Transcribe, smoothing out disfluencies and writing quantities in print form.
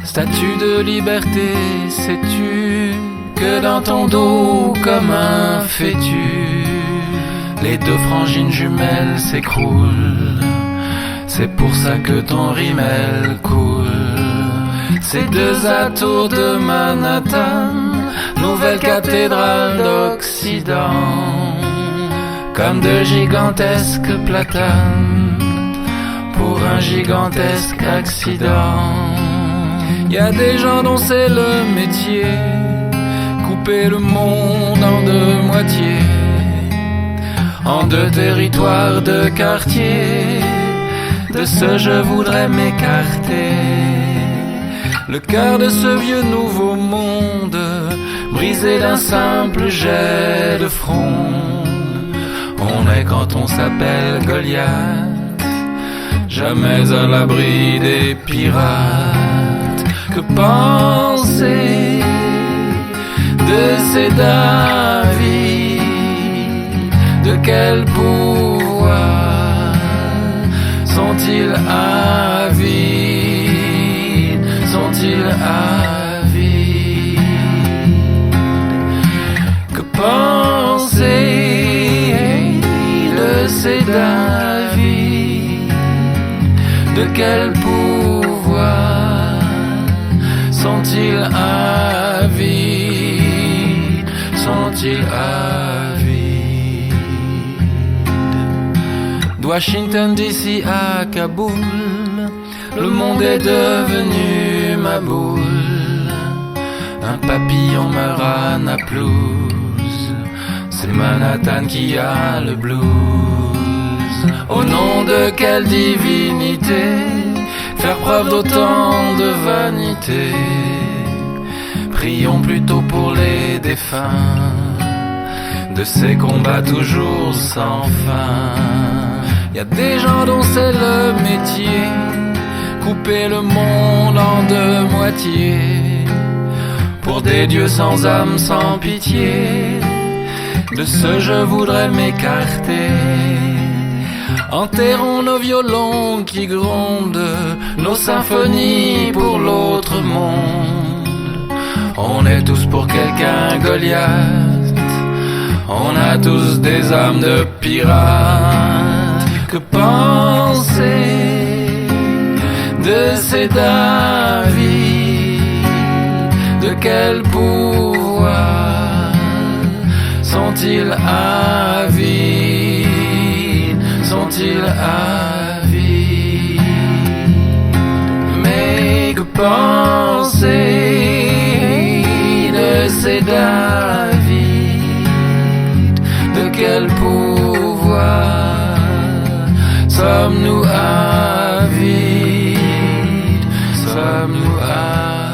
Statue de liberté, sais-tu que dans ton dos comme un fœtus, les deux frangines jumelles s'écroulent. C'est pour ça que ton rimel coule. Ces deux atours de Manhattan, nouvelle cathédrale d'Occident, comme de gigantesques platanes pour un gigantesque accident. Y a des gens dont c'est le métier, couper le monde en deux moitiés, en deux territoires de quartier. De ce je voudrais m'écarter. Le cœur de ce vieux nouveau monde, brisé d'un simple jet de front. On est quand on s'appelle Goliath, jamais à l'abri des pirates. Que penser de ces David? De quel pouvoir sont-ils avides? Sont-ils avides? Que penser de ces David? De quel pouvoir sont-ils avides? Sont-ils avides? De Washington DC à Kaboul, le monde est devenu ma boule. Un papillon meurt à Naplouse, c'est Manhattan qui a le blues. Au nom de quelle divinité faire preuve d'autant de vanité? Prions plutôt pour les défunts de ces combats toujours sans fin. Y a des gens dont c'est le métier, couper le monde en deux moitiés, pour des dieux sans âme, sans pitié. De ce je voudrais m'écarter. Enterrons nos violons qui grondent, nos symphonies pour l'autre monde. On est tous pour quelqu'un Goliath, on a tous des âmes de pirates. Que penser de ces David? De quel pouvoir sont-ils avides? Sont-ils avides? Mais que penser de ces David? De quel pouvoir sommes-nous avides? Sommes-nous avides?